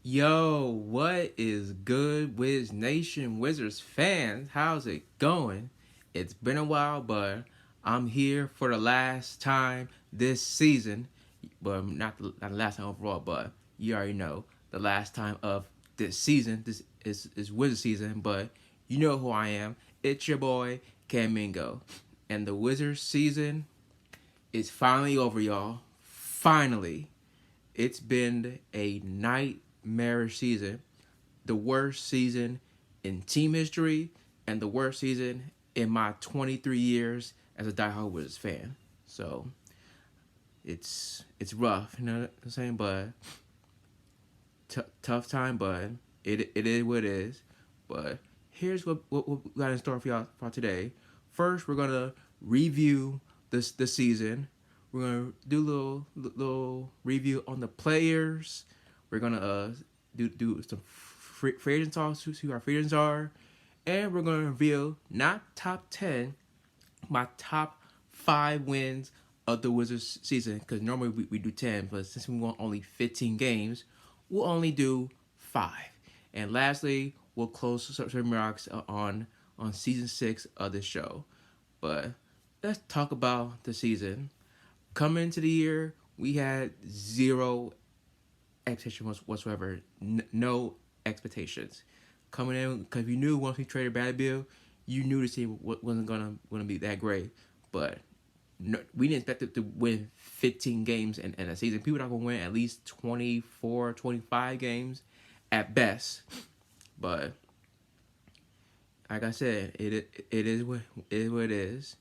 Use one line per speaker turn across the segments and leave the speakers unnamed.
Yo, what is good, Wiz Nation, Wizards fans? How's it going? It's been a while, but I'm here for the last time this season. But not the last time overall, but you already know the last time of this season. This is Wizard season, but you know who I am. It's your boy, Camingo. And the Wizards season is finally over, y'all. Finally. It's been a nightmarish season, the worst season in team history, and the worst season in my 23 years as a diehard Wizards fan. So it's rough, you know what I'm saying? But tough time, but it is what it is. But here's what we got in store for y'all for today. First, we're gonna review the season. We're gonna do a little review on the players. We're gonna do some free agent talks, see who our free agents are, and we're gonna reveal not top 10, my top 5 wins of the Wizards season. Because normally we do 10, but since we want only 15 games, we'll only do 5. And lastly, we'll close some remarks on season 6 of the show. But let's talk about the season. Coming into the year, we had zero expectations whatsoever. No expectations. Coming in, because we knew once we traded Bradley Beal, you knew the team wasn't gonna be that great. But no, we didn't expect it to win 15 games in a season. People are not gonna win at least 24, 25 games at best. But like I said, it is what it is.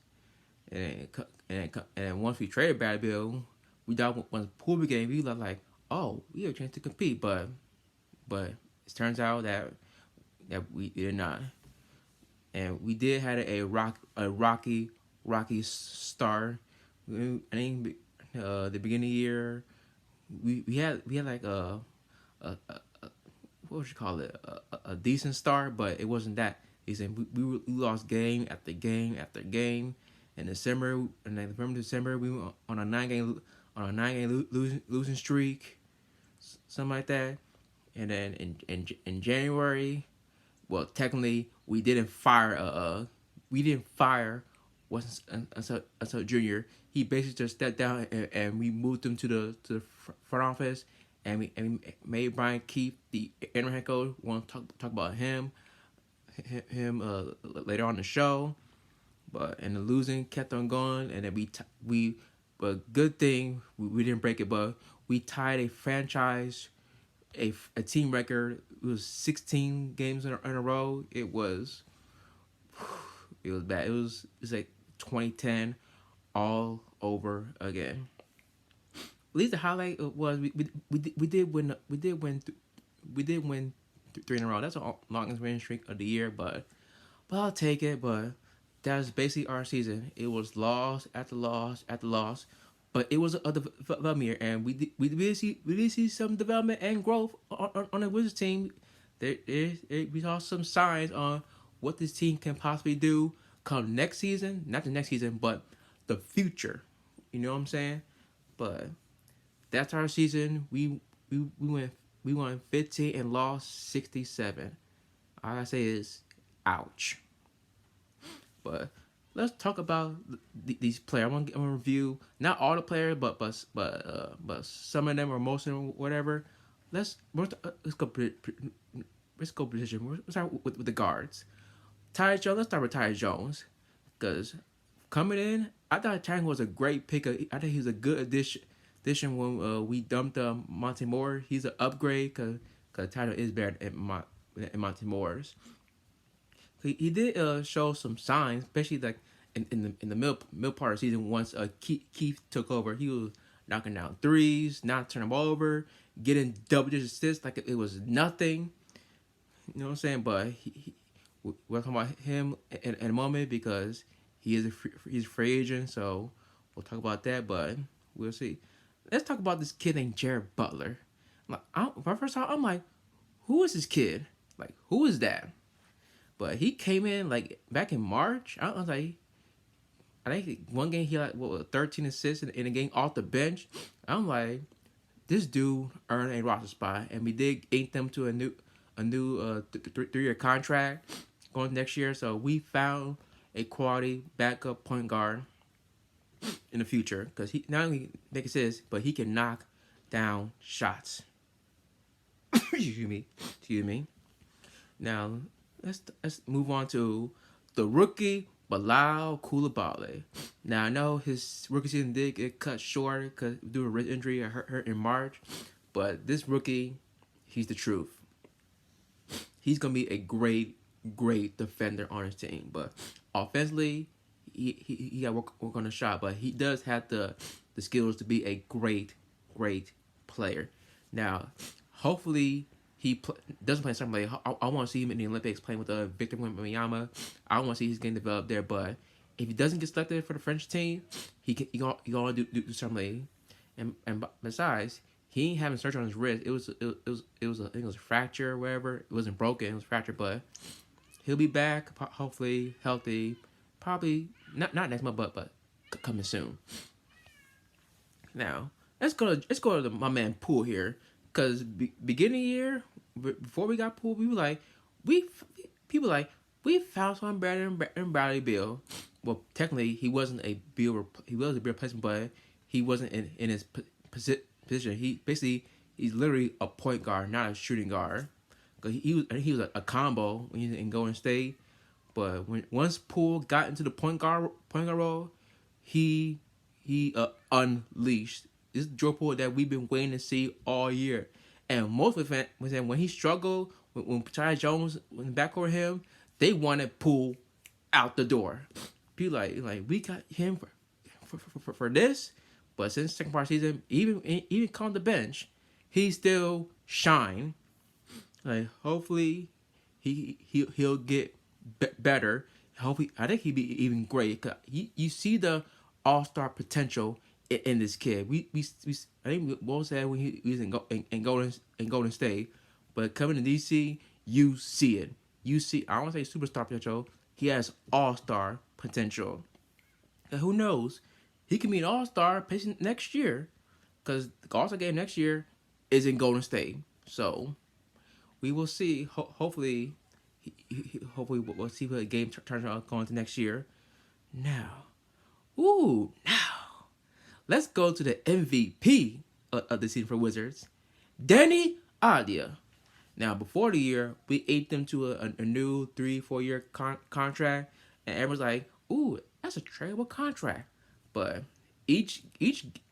And once we traded Bradley Beal, we thought once Poole became, we were like, oh, we have a chance to compete. But it turns out that we did not. And we did had a rocky start. I think the beginning of the year, we had like a what would you call it, a decent start, but it wasn't that decent. We lost game after game after game. In December, and then November, December, we went on a 9-game losing streak, something like that. And then in January, well, technically we didn't fire until junior. He basically just stepped down, and we moved him to the front office, and we made Brian Keefe the interim head coach. We want to talk about him later on in the show. But and the losing kept on going, and then but good thing we didn't break it, but we tied a franchise a team record. It was 16 games in a row. It was bad. It was like 2010 all over again. At least the highlight was we did win 3 in a row. That's the longest winning streak of the year, but I'll take it. But that's basically our season. It was loss after loss after loss, but it was a development year, and we did see some development and growth on the Wizards team. We saw some signs on what this team can possibly do come next season. Not the next season, but the future. You know what I'm saying? But that's our season. We won 15 and lost 67. All I say is, ouch. But let's talk about these players. I'm gonna review not all the players, but some of them or most of them, whatever. Let's go position. Let's start with the guards. Tyus Jones. Let's start with Tyus Jones, because coming in, I thought Tyus was a great pick. I think he's a good addition when we dumped Monte Moore. He's an upgrade because Tyus is better than Monte Moore's. He did show some signs, especially like in the middle part of the season. Once Keith took over, he was knocking down threes, not turning them over, getting double digit assists like it was nothing. You know what I'm saying? But we're talking about him in a moment, because he's a free agent. So we'll talk about that, but we'll see. Let's talk about this kid named Jared Butler. My first time, I'm like, who is this kid? Like, who is that? But he came in like back in March. I was like, I think one game he like 13 assists in a game off the bench. I'm like, this dude earned a roster spot, and we did ink them to a new 3-year contract going next year. So we found a quality backup point guard in the future because he not only make assists, but he can knock down shots. Excuse me. Excuse me. Now let's move on to the rookie Bilal Coulibaly. Now I know his rookie season did get cut short because due to a wrist injury or hurt in March, but this rookie, he's the truth. He's gonna be a great defender on his team, but offensively, he got work on the shot, but he does have the skills to be a great player. Now, hopefully doesn't play something like I want to see him in the Olympics playing with Victor Wembanyama. I want to see his game develop there, but if he doesn't get selected for the French team, he gonna do something. And besides, he ain't having surgery on his wrist. It was I think it was a fracture or whatever. It wasn't broken. It was fractured, but he'll be back. Hopefully healthy. Probably not next month, but coming soon. Now let's go to my man Poole here, because beginning of the year before we got Poole, we were like we found someone better than Bradley Beal. Well, technically he wasn't a Beal. He was a Beal replacement, but he wasn't in his position. He's literally a point guard, not a shooting guard. Cause he was a combo when he was in Golden State, but once Poole got into the point guard role, he unleashed. This is Joe Poole that we've been waiting to see all year, and most of it was that when he struggled, when Tyus Jones went in the backcourt with him, they wanted Poole out the door. People like we got him for this, but since second part of the season, even on the bench, he still shine. Like hopefully, he'll get better. Hopefully, I think he'll be even great. Cause you see the all-star potential in this kid. We I think we both said when he was in Golden State, but coming to DC, you see it. You see, I don't want to say superstar potential. He has all-star potential. And who knows? He can be an all-star next year, because the all-star game next year is in Golden State. So we will see. Hopefully, hopefully we'll see what the game turns out going to next year. Now, let's go to the MVP of the season for Wizards, Danny Avdija. Now, before the year, we ate them to a new 3-4 year contract, and everyone's like, "Ooh, that's a tradable contract." But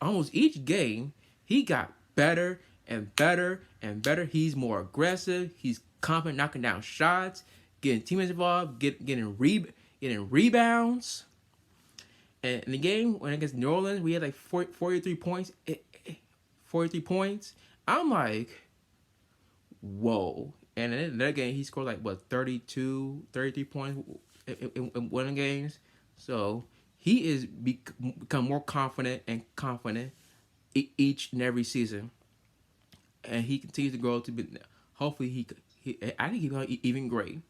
almost each game, he got better and better and better. He's more aggressive. He's confident, knocking down shots, getting teammates involved, getting rebounds. And in the game when against New Orleans, we had like 43 points. 43 points. I'm like, whoa. And in that game, he scored like, 33 points in one of the games. So he is become more confident each and every season. And he continues to grow to be, hopefully I think he'll be even great.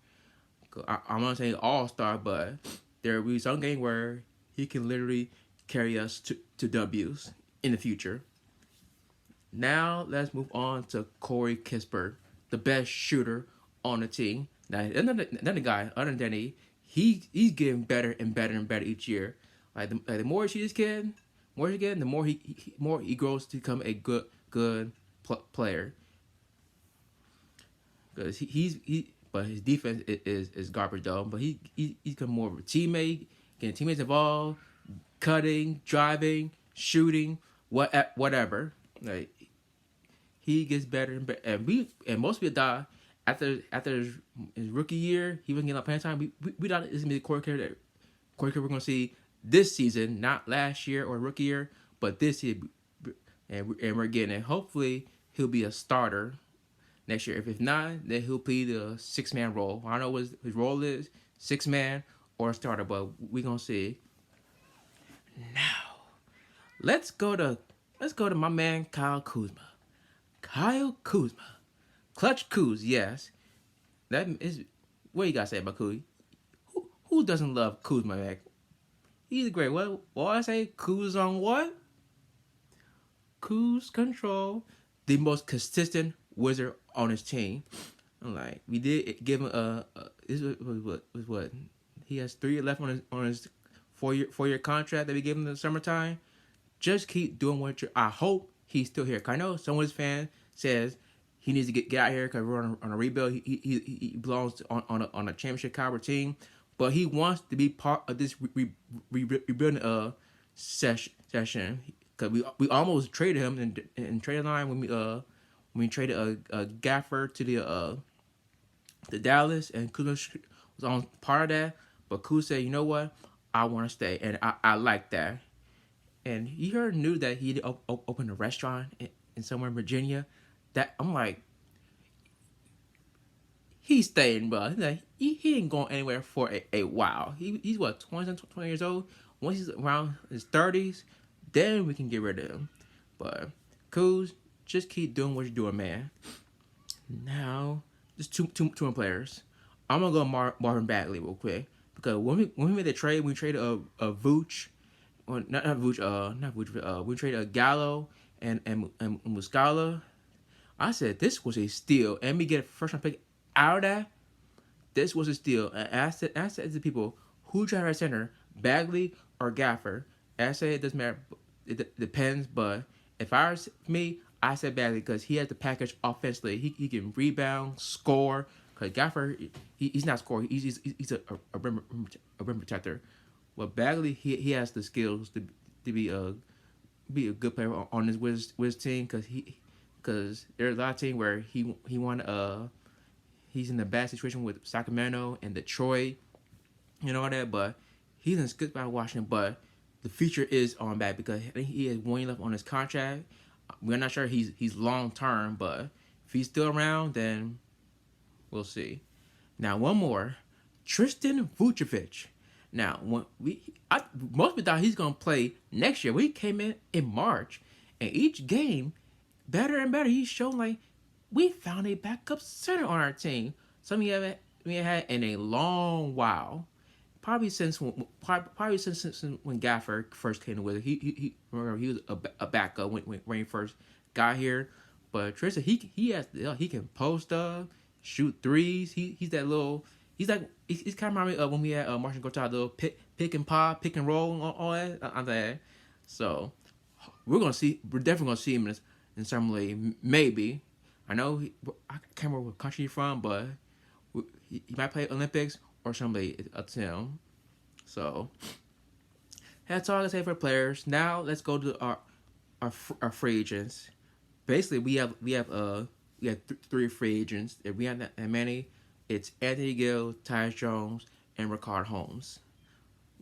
I'm not saying all-star, but there will be some game where he can literally carry us to W's in the future. Now let's move on to Corey Kispert, the best shooter on the team. Now another guy, other than Danny, he's getting better and better and better each year. Like the more he shoots kid, the more he grows to become a good player. Because but his defense is garbage though. But he's become more of a teammate, getting teammates involved, cutting, driving, shooting, whatever. Like he gets better and better. And most people thought after his rookie year, he wasn't getting up playing time. We thought this is gonna be the Corey Kispert we're gonna see this season, not last year or rookie year, but this year, and we're getting it. Hopefully, he'll be a starter next year. If not, then he'll play the 6-man role. I don't know what his role is, 6-man or a starter, but we're gonna see. Now, let's go to my man Kyle Kuzma. Kyle Kuzma, Clutch Kuz, yes. That is what you gotta say about Kuz. Who doesn't love Kuzma, man? He's great. What I say? Kuz on what? Kuz control. the most consistent Wizard on his team. I'm like, we did give him this was what he has 3 years left on his 4-year contract that we gave him in the summertime. Just keep doing what you're. I hope he's still here. Cause I know some of his fans says he needs to get out here because we're on a rebuild. He belongs on a championship caliber team, but he wants to be part of this rebuilding session. Cause we almost traded him in trade line when we traded a Gaffer to the Dallas, and Kuz was on part of that. But Kuz said, you know what, I want to stay, and I like that. And he heard news that he opened a restaurant in somewhere in Virginia. That I'm like, he's staying, bro. He's like, he ain't going anywhere for a while. He's what, 20 years old. Once he's around his 30s, then we can get rid of him. But Kuz, just keep doing what you're doing, man. Now, just two more players. I'm gonna go Marvin Bagley real quick because when we made the trade, we traded a Vooch. Well, not Vooch. We traded a Gallo and Muscala. I said this was a steal, and we get a first round pick out of that. This was a steal. And I said to the people, who tried at center, Bagley or Gaffer? And I said it doesn't matter. It depends, but if I was me, I said Bagley because he has the package offensively. He can rebound, score. Because Gaffer, he's not scoring. He's a rim protector. But Bagley, he has the skills to be a good player on this Wiz team because there's a lot of teams where he he's in a bad situation with Sacramento and Detroit, you know all that. But he's in a good spot in Washington. But the future is on back because I think he has 1 year left on his contract. We're not sure he's long term, but if he's still around, then we'll see. Now one more, Tristan Vucevic. Now, most people thought he's going to play next year. We came in March, and each game, better and better, he's shown like we found a backup center on our team. Something we haven't had in a long while. Probably since when Gaffer first came to Wizards. He was a backup when he first got here. But Tristan, he can post up, shoot threes. He's that little. He's kind of remind me of when we had Martian Gortat, little pick and pop, pick and roll, all that. On that. So we're definitely gonna see him in some league. Maybe I know I can't remember what country he's from, but he might play Olympics or somebody up to him. So that's all I can say for players. Now let's go to our free agents. Basically, we have 3 free agents. If we have that many, it's Anthony Gill, Tyus Jones, and Rickard Holmes.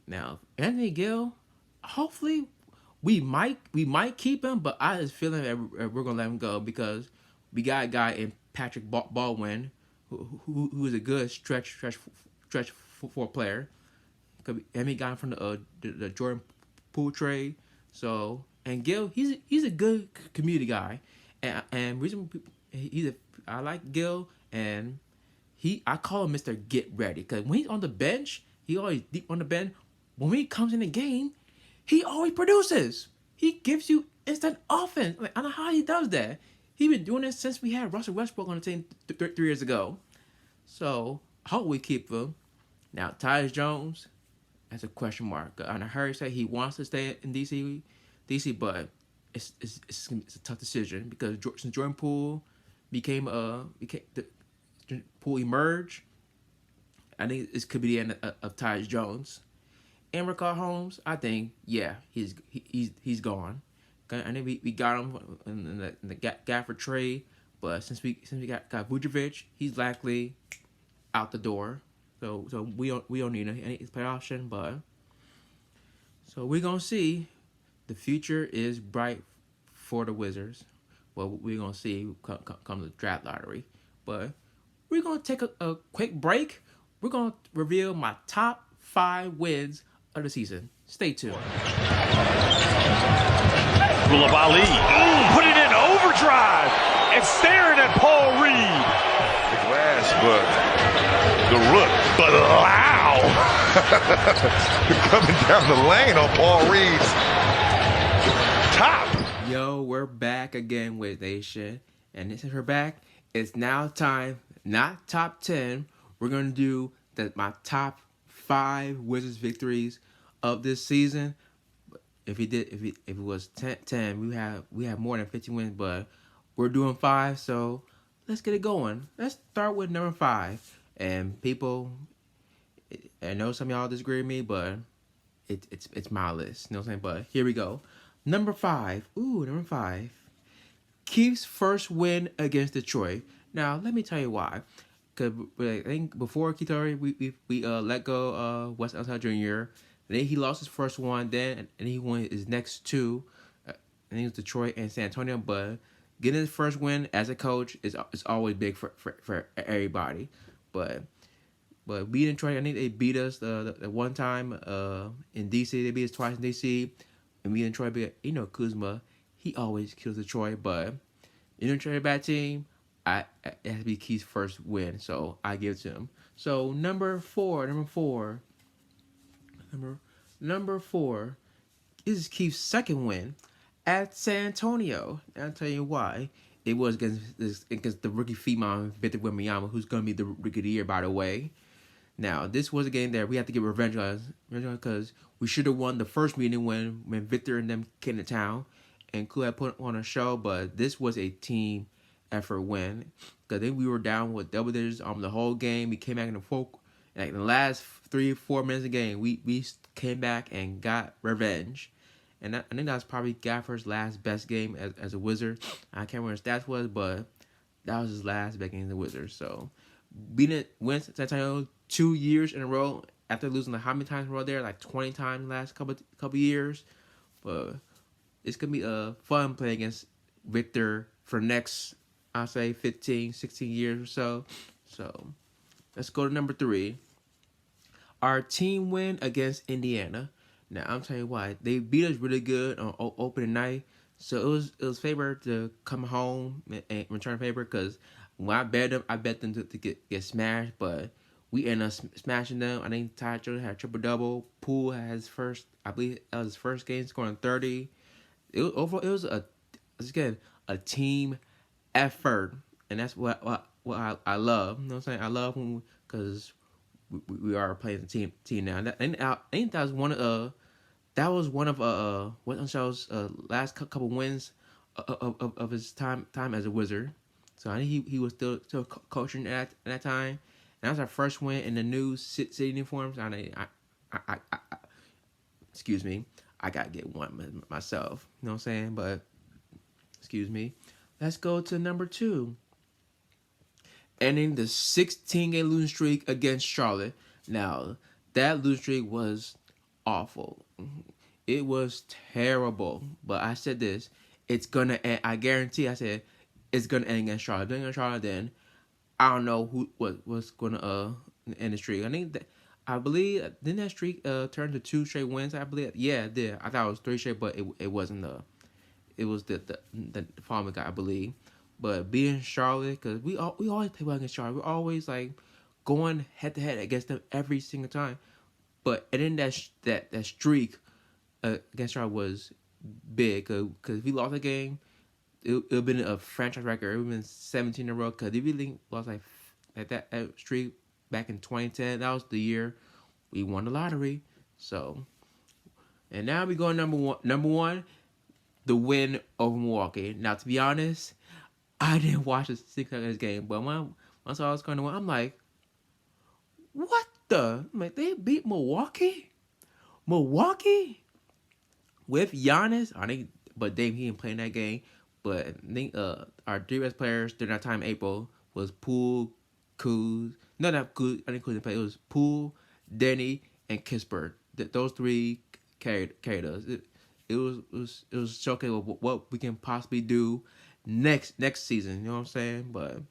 Now, Anthony Gill, hopefully we might keep him, but I just feeling that we're gonna let him go because we got a guy in Patrick Baldwin who is a good stretch for a player. And he got him from the Jordan Poole trade. So, and Gill, he's a good community guy, and reason I like Gill, and I call him Mr. Get Ready because when he's on the bench, he always deep on the bench. When he comes in the game, he always produces. He gives you instant offense. Like, I don't know how he does that. He's been doing it since we had Russell Westbrook on the team 3 years ago. So I hope we keep him. Now Tyus Jones, that's a question mark. I heard say he wants to stay in DC, but it's a tough decision because since Jordan Poole Poole emerged, I think this could be the end of Tyus Jones. And Rickard Holmes, I think, yeah, he's gone. I think we got him in the Gaffer trade, but since we got Vucevic, he's likely out the door. So we don't need any play option, but so we're gonna see. The future is bright for the Wizards. Well, we're gonna see come the draft lottery, but we're gonna take a quick break. We're gonna reveal my top 5 wins of the season. Stay tuned.
Koulibaly, put it in overdrive and staring at Paul Reed.
The glass, but the rook, but wow. Coming down the lane on Paul Reed's top.
Yo, So we're back again with Nation. And since we're back, it's now time, not top 10. We're going to do my top 5 Wizards victories of this season. If it was 10, we have more than 50 wins, but we're doing 5, so let's get it going. Let's start with number 5. And people, I know some of y'all disagree with me, but it's my list. You know what I'm saying? But here we go. Number 5. Number 5. Keith's first win against Detroit. Now, let me tell you why. Because I think before Keith Curry, we let go Wes Unseld Jr. Then he lost his first one. Then and he won his next 2. And he was Detroit and San Antonio. But getting his first win as a coach is always big for everybody. But beating Detroit, I think they beat us the one time in DC. They beat us twice in DC. And beating Detroit, Kuzma, he always kills Detroit. But Detroit a bad team. It has to be Keith's first win, so I give it to him. So number four is Keith's second win at San Antonio. And I'll tell you why. It was against the rookie Femon Victor Wembanyama, who's going to be the rookie of the year, by the way. Now, this was a game that we had to get revenge on because we should have won the first meeting when Victor and them came to town and Clue had put on a show, but this was a team effort win. Because then we were down with double digits the whole game. We came back in the last 3-4 minutes of the game. We came back and got revenge. And I think that was probably Gaffer's last best game as a Wizard. I can't remember what his stats was, but that was his last best game as a Wizard. So win San Antonio 2 years in a row after losing how many times in a row there? Like 20 times in the last couple years. But it's going to be fun playing against Victor for next, I'll say, 15, 16 years or so. So let's go to number 3. Our team win against Indiana. Now, I'm telling you why. They beat us really good on opening night. So it was favor to come home and return favor because when I bet them to get smashed, but we ended up smashing them. I think Ty Jones had a triple-double. Poole had his first, I believe that was his first game, scoring 30. Overall, it was a team effort, and that's what I love. You know what I'm saying? I love when because we are playing the team now. I think that was one of Wes Unseld's last couple wins of his time as a Wizard. So I think he was still coaching at that time. And that was our first win in the new city uniforms. I excuse me, I gotta get one myself. You know what I'm saying? But excuse me. Let's go to number 2. Ending the 16-game losing streak against Charlotte. Now, that losing streak was awful. It was terrible. But I said this. It's going to end. I guarantee I said it's going to end against Charlotte. Then against Charlotte, then I don't know what's going to end the streak. I believe, didn't that streak turn to 2 straight wins? I believe. Yeah, it did. I thought it was 3 straight, but it wasn't it was the following guy, I believe. But being Charlotte, because we always play well against Charlotte. We're always like going head to head against them every single time. But and then that streak against Charlotte was big because if we lost the game, it would have been a franchise record. It would have been 17 in a row. Because if we lost like that streak back in 2010, that was the year we won the lottery. So, and now we go number one, the win over Milwaukee. Now, to be honest, I didn't watch the 6 seconds game, but once I was going to win, I'm like, what the? I'm like, they beat Milwaukee? Milwaukee? With Giannis? But Dame, he didn't play in that game. But I think our 3 best players during that time in April was Poole, Kuz. No, not Kuz. I didn't Kuz play. It was Poole, Denny, and Kispert. Those 3 carried us. It was showcase what we can possibly do next season. You know what I'm saying? But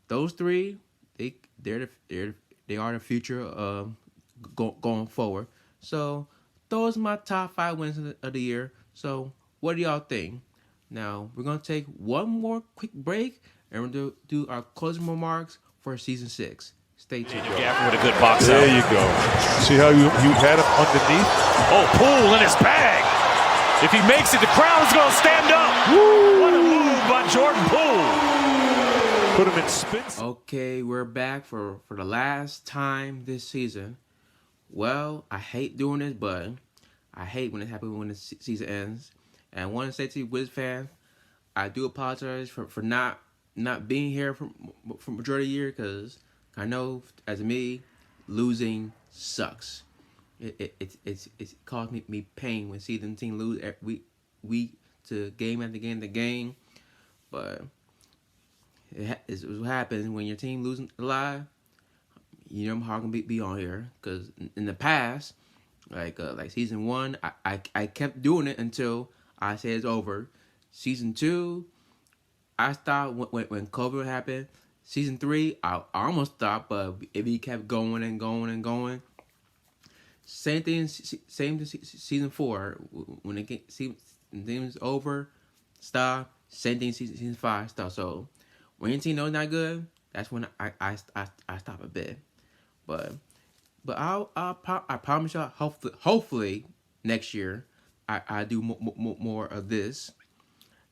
those 3, they are the future going forward. So those are my top 5 wins of the year. So what do y'all think? Now we're gonna take one more quick break and we're gonna do our closing remarks for season 6. Stay tuned.
Gaffer with a good box
There
out.
you go. See how you had him underneath?
Oh, Poole in his bag. If he makes it, the crowd's going to stand up. What a move by Jordan Poole. Put him in spin.
Okay, we're back for the last time this season. Well, I hate doing this, but I hate when it happens when the season ends. And I want to say to you, Wiz fans, I do apologize for not being here for majority of the year, because I know, as me, losing sucks. It's caused me pain when seeing the team lose every week to game after game to game. But it's what happens when your team losing live. You know how I can be on here, because in the past, like season 1, I kept doing it until I say it's over. Season 2, I stopped when COVID happened. Season 3, I almost stopped, but it kept going and going and going. Same thing season 4, when it was over, stop. Same thing season 5, stop. So when your team knows not good, that's when I stop a bit. But I promise y'all, hopefully next year I do more of this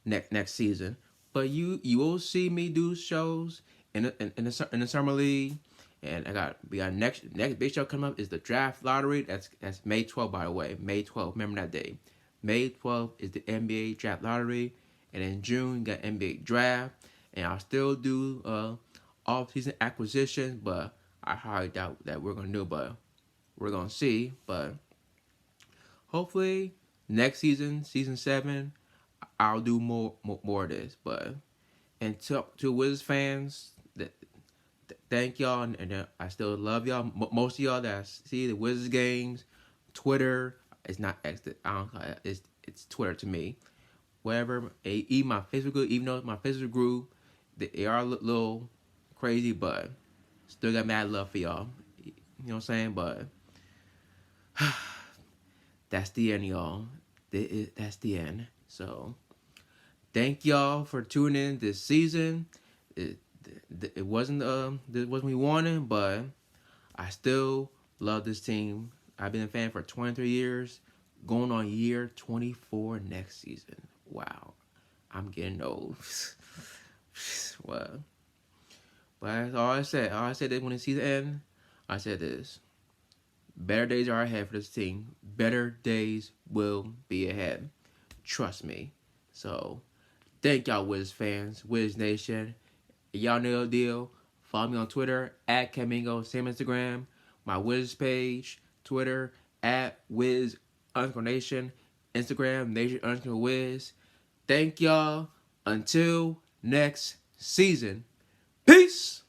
next season. But you will see me do shows in the summer league, and we got next big show coming up is the draft lottery. That's May 12th, by the way. May 12th. Remember that day. May 12th is the NBA draft lottery, and in June you got NBA draft, and I'll still do off-season acquisitions, but I highly doubt that we're gonna do, but we're gonna see. But hopefully next season, season 7, I'll do more of this. But and to Wizards fans, thank y'all, and I still love y'all. Most of y'all that see the Wizards games, Twitter, it's not X. It's Twitter to me. Whatever, even my Facebook group, even though my Facebook group, they are a little crazy, but still got mad love for y'all. You know what I'm saying? But that's the end, y'all. That's the end. So thank y'all for tuning in this season. It wasn't what we wanted, but I still love this team. I've been a fan for 23 years, going on year 24 next season. Wow, I'm getting old. Well, but that's all I said. All I said is when the season ends, I said this: better days are ahead for this team. Better days will be ahead. Trust me. So, thank y'all, Wiz fans, Wiz Nation. Y'all know the deal. Follow me on Twitter at Camingo, same Instagram. My Wiz page, Twitter at Wiz_Nation, Instagram Nation_Wiz. Thank y'all. Until next season. Peace.